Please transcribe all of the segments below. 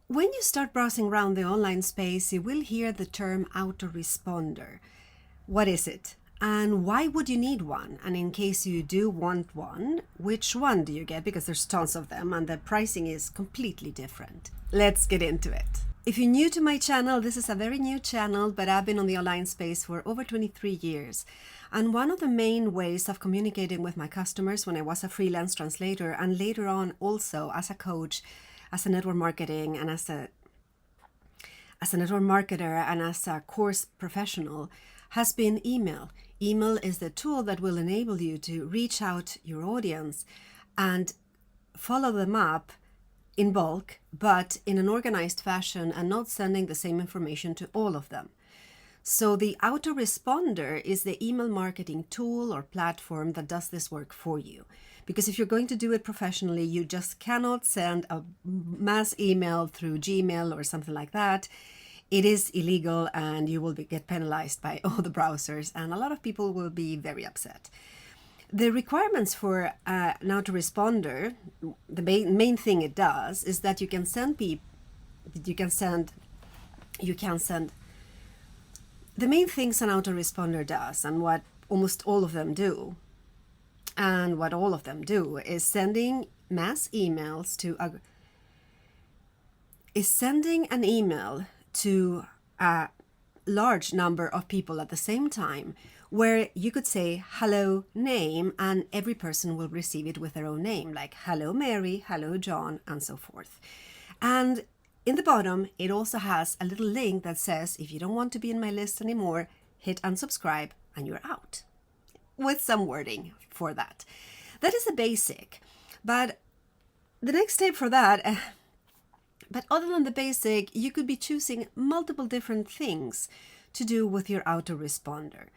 When you start browsing around the online space, you will hear the term autoresponder. What is it? And why would you need one? And in case you do want one, which one do you get? Because there's tons of them and the pricing is completely different. Let's get into it. If you're new to my channel, this is a very new channel, but I've been on the online space for over 23 years. And one of the main ways of communicating with my customers when I was a freelance translator and later on also as a coach, as a network marketing and as a network marketer and as a course professional has been email. Email is the tool that will enable you to reach out your audience and follow them up in bulk, but in an organized fashion and not sending the same information to all of them. So the autoresponder is the email marketing tool or platform that does this work for you. Because if you're going to do it professionally, you just cannot send a mass email through Gmail or something like that. It is illegal and you will get penalized by all the browsers, and a lot of people will be very upset. The requirements for an autoresponder, the main thing it does is that you can send the main things an autoresponder does, and what almost all of them do, and what all of them do is sending mass emails sending an email to a large number of people at the same time, where you could say hello name and every person will receive it with their own name, like hello Mary, hello John, and so forth. And in the bottom, it also has a little link that says, if you don't want to be in my list anymore, hit unsubscribe and you're out, with some wording for that. That is the basic. But the next step for that, but other than the basic, you could be choosing multiple different things to do with your autoresponder.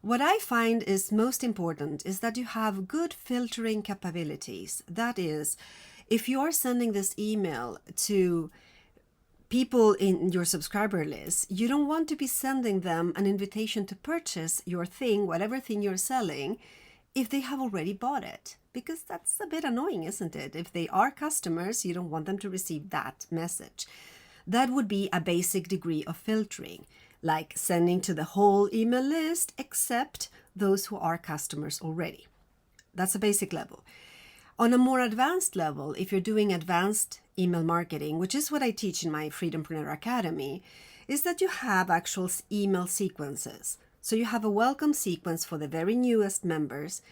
What I find is most important is that you have good filtering capabilities. That is, if you are sending this email to people in your subscriber list, you don't want to be sending them an invitation to purchase your thing, whatever thing you're selling, if they have already bought it. Because that's a bit annoying, isn't it? If they are customers, you don't want them to receive that message. That would be a basic degree of filtering, like sending to the whole email list except those who are customers already. That's a basic level. On a more advanced level, if you're doing advanced email marketing, which is what I teach in my Freedompreneur Academy, is that you have actual email sequences. So you have a welcome sequence for the very newest members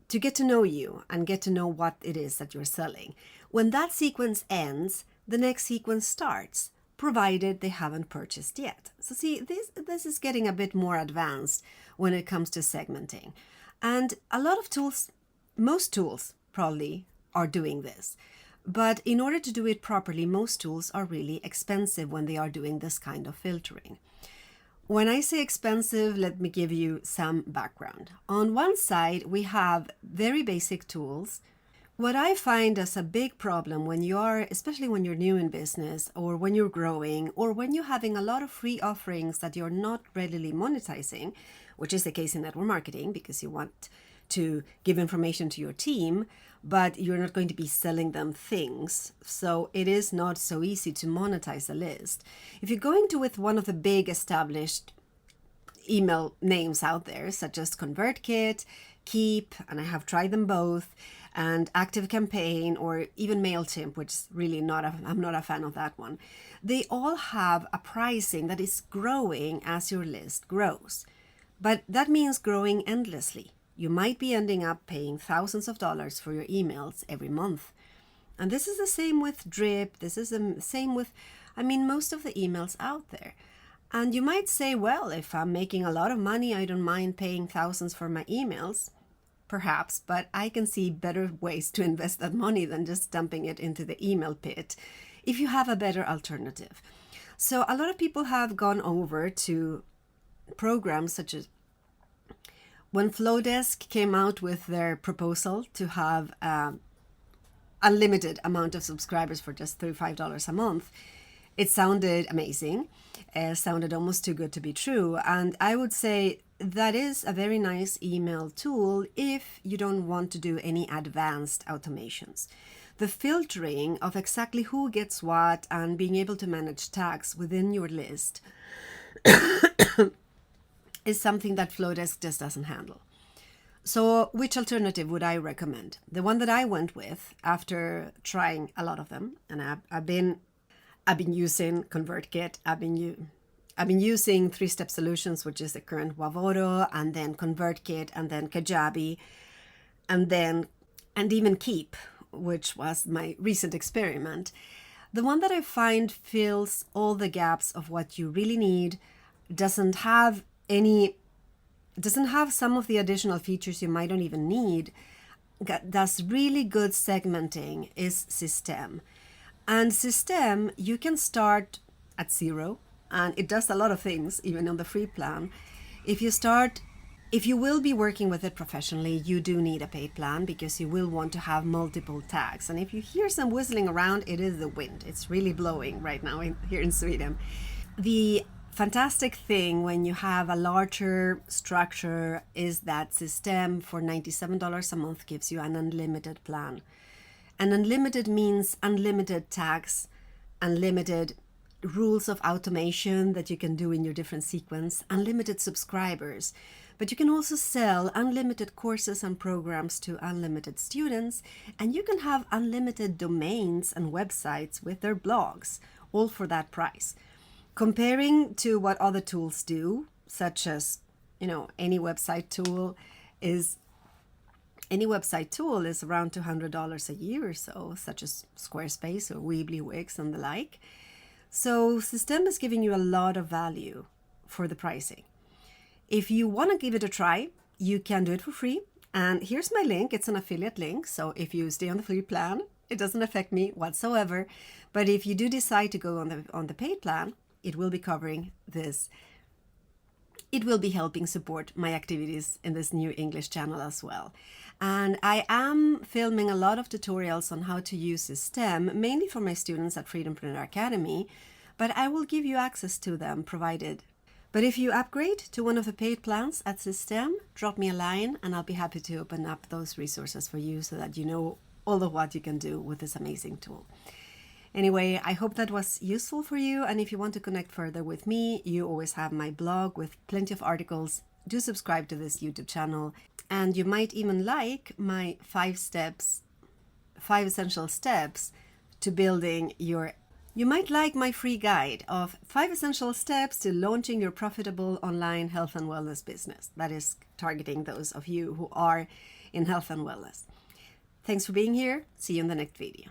to get to know you and get to know what it is that you're selling. When that sequence ends, the next sequence starts, provided they haven't purchased yet. So see, this is getting a bit more advanced when it comes to segmenting. And a lot of tools, most tools probably are doing this. But in order to do it properly, most tools are really expensive when they are doing this kind of filtering. When I say expensive, let me give you some background. On one side, we have very basic tools. What I find as a big problem when you are, especially when you're new in business or when you're growing or when you're having a lot of free offerings that you're not readily monetizing, which is the case in network marketing because you want to give information to your team, but you're not going to be selling them things. So it is not so easy to monetize a list. If you're going to with one of the big established email names out there, such as ConvertKit, Keep, and I have tried them both, and ActiveCampaign, or even MailChimp, which is really I'm not a fan of that one. They all have a pricing that is growing as your list grows. But that means growing endlessly. You might be ending up paying thousands of dollars for your emails every month. And this is the same with Drip. This is the same with, most of the emails out there. And you might say, well, if I'm making a lot of money, I don't mind paying thousands for my emails. Perhaps, but I can see better ways to invest that money than just dumping it into the email pit if you have a better alternative. So a lot of people have gone over to programs such as when Flowdesk came out with their proposal to have unlimited amount of subscribers for just $35 a month, it sounded amazing. Sounded almost too good to be true. And I would say that is a very nice email tool if you don't want to do any advanced automations. the filtering of exactly who gets what and being able to manage tags within your list is something that Flowdesk just doesn't handle. So which alternative would I recommend? The one that I went with after trying a lot of them, and I've been using ConvertKit, I've been using 3-Step Solutions, which is the current Wavoro, and then ConvertKit, and then Kajabi, and even Keep, which was my recent experiment. The one that I find fills all the gaps of what you really need, doesn't have some of the additional features you might not even need, does really good segmenting, is Systeme. And Systeme, you can start at 0, and it does a lot of things, even on the free plan. If you will be working with it professionally, you do need a paid plan because you will want to have multiple tags. And if you hear some whistling around, it is the wind. It's really blowing right now here in Sweden. The fantastic thing when you have a larger structure is that Systeme for $97 a month gives you an unlimited plan. And unlimited means unlimited tags, unlimited rules of automation that you can do in your different sequence, unlimited subscribers. But you can also sell unlimited courses and programs to unlimited students, and you can have unlimited domains and websites with their blogs, all for that price. Comparing to what other tools do, such as, any website tool is around $200 a year or so, such as Squarespace or Weebly, Wix, and the like. So Systeme is giving you a lot of value for the pricing. If you want to give it a try, you can do it for free. And here's my link. It's an affiliate link. So if you stay on the free plan, it doesn't affect me whatsoever. But if you do decide to go on the paid plan, it will be covering this. It will be helping support my activities in this new English channel as well. And I am filming a lot of tutorials on how to use Systeme, mainly for my students at Freedompreneur Academy, but I will give you access to them provided. But if you upgrade to one of the paid plans at Systeme, drop me a line and I'll be happy to open up those resources for you so that you know all of what you can do with this amazing tool. Anyway, I hope that was useful for you. And if you want to connect further with me, you always have my blog with plenty of articles. Do subscribe to this YouTube channel. And you might even like my 5 essential steps to building your... You might like my free guide of 5 essential steps to launching your profitable online health and wellness business. That is targeting those of you who are in health and wellness. Thanks for being here. See you in the next video.